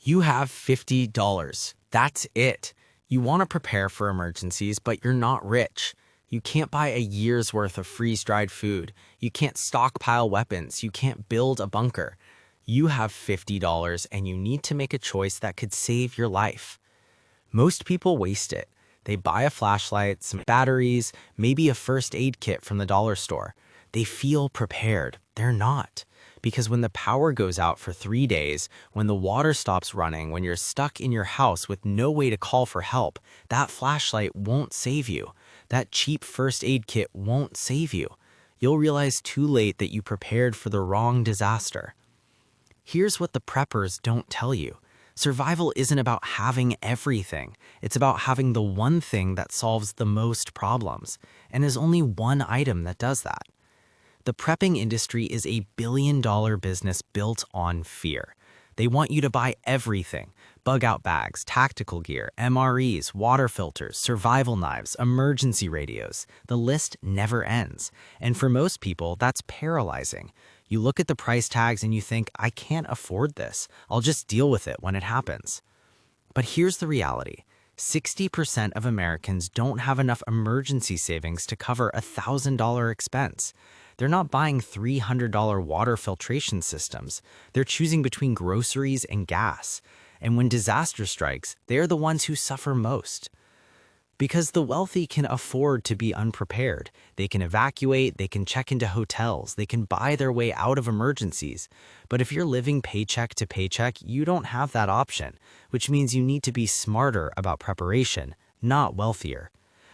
You have $50. That's it. You want to prepare for emergencies, but you're not rich. You can't buy a year's worth of freeze-dried food. You can't stockpile weapons. You can't build a bunker. You have $50 and you need to make a choice that could save your life. Most people waste it. They buy a flashlight, some batteries, maybe a first aid kit from the dollar store. They feel prepared. They're not. Because when the power goes out for 3 days, when the water stops running, when you're stuck in your house with no way to call for help, that flashlight won't save you. That cheap first aid kit won't save you. You'll realize too late that you prepared for the wrong disaster. Here's what the preppers don't tell you. Survival isn't about having everything. It's about having the one thing that solves the most problems, and there's only one item that does that. The prepping industry is a billion-dollar business built on fear. They want you to buy everything: bug-out bags, tactical gear, MREs, water filters, survival knives, emergency radios. The list never ends. And for most people, that's paralyzing. You look at the price tags and you think, I can't afford this. I'll just deal with it when it happens. But here's the reality. 60% of Americans don't have enough emergency savings to cover a $1,000 expense. They're not buying $300 water filtration systems. They're choosing between groceries and gas. And when disaster strikes, they're the ones who suffer most. Because the wealthy can afford to be unprepared. They can evacuate, they can check into hotels, they can buy their way out of emergencies. But if you're living paycheck to paycheck, you don't have that option, which means you need to be smarter about preparation, not wealthier.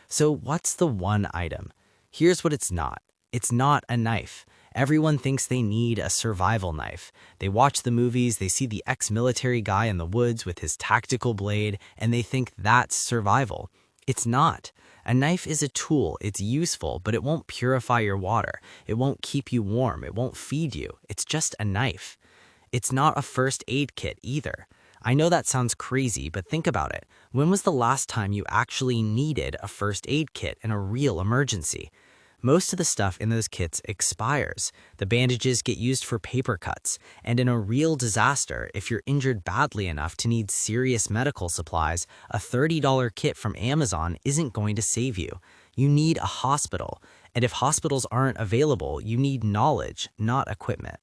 So what's the one item? Here's what it's not. It's not a knife. Everyone thinks they need a survival knife. They watch the movies, they see the ex-military guy in the woods with his tactical blade, and they think that's survival. It's not. A knife is a tool. It's useful, but it won't purify your water. It won't keep you warm. It won't feed you. It's just a knife. It's not a first aid kit either. I know that sounds crazy, but think about it. When was the last time you actually needed a first aid kit in a real emergency? Most of the stuff in those kits expires. The bandages get used for paper cuts. And in a real disaster, if you're injured badly enough to need serious medical supplies, a $30 kit from Amazon isn't going to save you. You need a hospital. And if hospitals aren't available, you need knowledge, not equipment.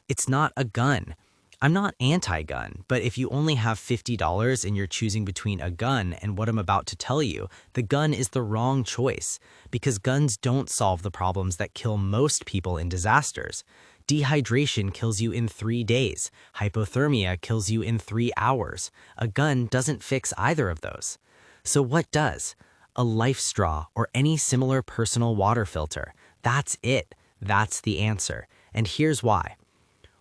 It's not a gun. I'm not anti-gun, but if you only have $50 and you're choosing between a gun and what I'm about to tell you, the gun is the wrong choice, because guns don't solve the problems that kill most people in disasters. Dehydration kills you in 3 days. Hypothermia kills you in 3 hours. A gun doesn't fix either of those. So what does? A life straw or any similar personal water filter. That's it. That's the answer. And here's why.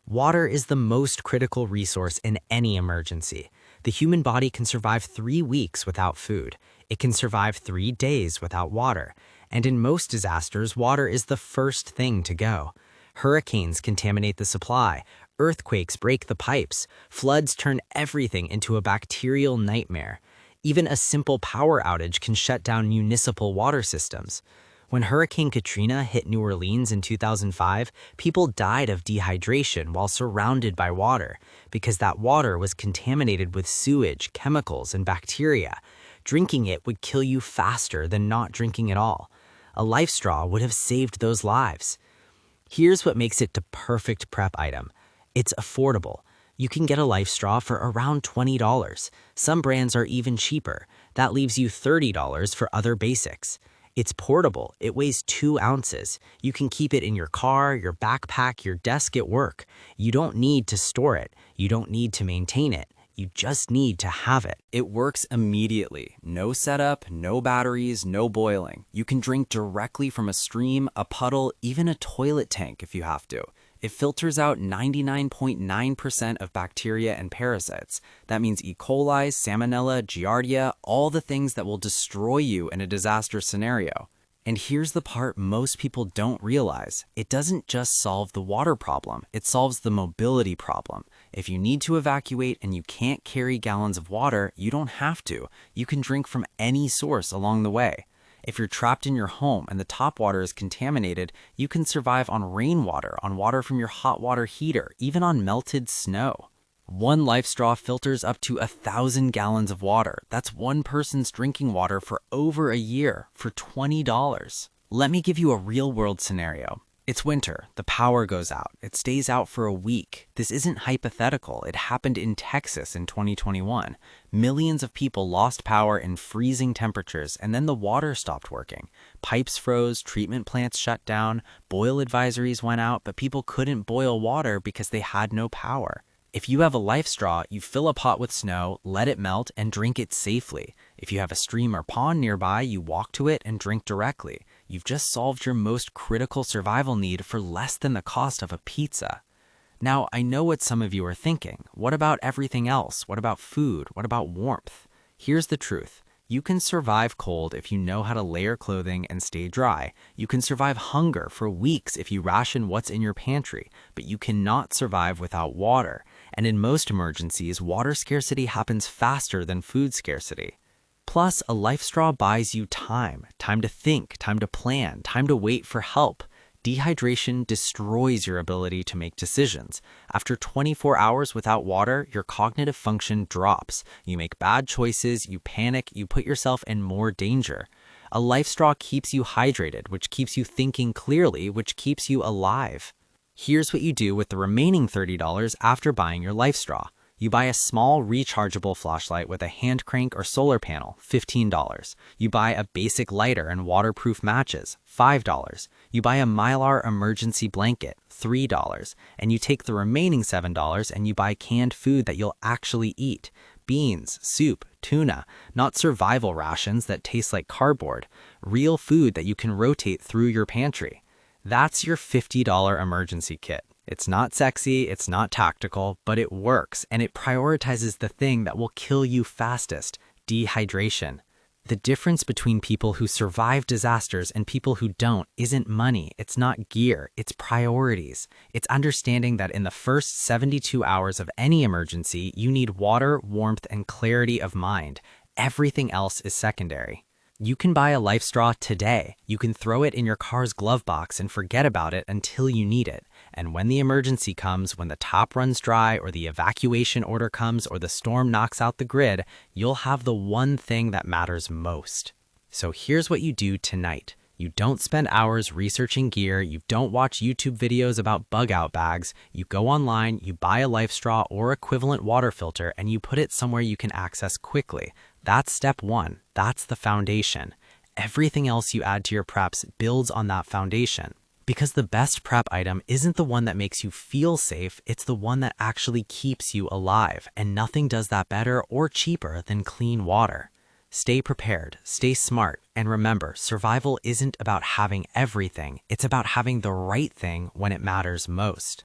Water is the most critical resource in any emergency. The human body can survive 3 weeks without food. It can survive 3 days without water. And in most disasters, water is the first thing to go. Hurricanes contaminate the supply. Earthquakes break the pipes. Floods turn everything into a bacterial nightmare. Even a simple power outage can shut down municipal water systems. When Hurricane Katrina hit New Orleans in 2005, people died of dehydration while surrounded by water because that water was contaminated with sewage, chemicals, and bacteria. Drinking it would kill you faster than not drinking at all. A life straw would have saved those lives. Here's what makes it the perfect prep item. It's affordable. You can get a life straw for around $20. Some brands are even cheaper. That leaves you $30 for other basics. It's portable. It weighs 2 ounces. You can keep it in your car, your backpack, your desk at work. You don't need to store it. You don't need to maintain it. You just need to have it. It works immediately. No setup, no batteries, no boiling. You can drink directly from a stream, a puddle, even a toilet tank if you have to. It filters out 99.9% of bacteria and parasites. That means E. coli, Salmonella, Giardia, all the things that will destroy you in a disaster scenario. And here's the part most people don't realize. It doesn't just solve the water problem, it solves the mobility problem. If you need to evacuate and you can't carry gallons of water, you don't have to. You can drink from any source along the way. If you're trapped in your home and the top water is contaminated, you can survive on rainwater, on water from your hot water heater, even on melted snow. One life straw filters up to 1,000 gallons of water. That's one person's drinking water for over a year for $20. Let me give you a real-world scenario. It's winter. The power goes out. It stays out for a week. This isn't hypothetical. It happened in Texas in 2021. Millions of people lost power in freezing temperatures, and then the water stopped working. Pipes froze, treatment plants shut down, boil advisories went out, but people couldn't boil water because they had no power. If you have a life straw, you fill a pot with snow, let it melt, and drink it safely. If you have a stream or pond nearby, you walk to it and drink directly. You've just solved your most critical survival need for less than the cost of a pizza. Now, I know what some of you are thinking. What about everything else? What about food? What about warmth? Here's the truth. You can survive cold if you know how to layer clothing and stay dry. You can survive hunger for weeks if you ration what's in your pantry, but you cannot survive without water. And in most emergencies, water scarcity happens faster than food scarcity. Plus, a life straw buys you time to think, time to plan, time to wait for help. Dehydration destroys your ability to make decisions. After 24 hours without water, your cognitive function drops. You make bad choices, you panic, you put yourself in more danger. A life straw keeps you hydrated, which keeps you thinking clearly, which keeps you alive. Here's what you do with the remaining $30 after buying your life straw. You buy a small rechargeable flashlight with a hand crank or solar panel, $15. You buy a basic lighter and waterproof matches, $5. You buy a Mylar emergency blanket, $3. And you take the remaining $7 and you buy canned food that you'll actually eat. Beans, soup, tuna, not survival rations that taste like cardboard. Real food that you can rotate through your pantry. That's your $50 emergency kit. It's not sexy, it's not tactical, but it works, and it prioritizes the thing that will kill you fastest, dehydration. The difference between people who survive disasters and people who don't isn't money, it's not gear, it's priorities. It's understanding that in the first 72 hours of any emergency, you need water, warmth, and clarity of mind. Everything else is secondary. You can buy a life straw today. You can throw it in your car's glove box and forget about it until you need it. And when the emergency comes, when the tap runs dry or the evacuation order comes or the storm knocks out the grid, you'll have the one thing that matters most. So here's what you do tonight. You don't spend hours researching gear, you don't watch YouTube videos about bug-out bags, you go online, you buy a life straw or equivalent water filter, and you put it somewhere you can access quickly. That's step one. That's the foundation. Everything else you add to your preps builds on that foundation. Because the best prep item isn't the one that makes you feel safe, it's the one that actually keeps you alive, and nothing does that better or cheaper than clean water. Stay prepared, stay smart, and remember, survival isn't about having everything, it's about having the right thing when it matters most.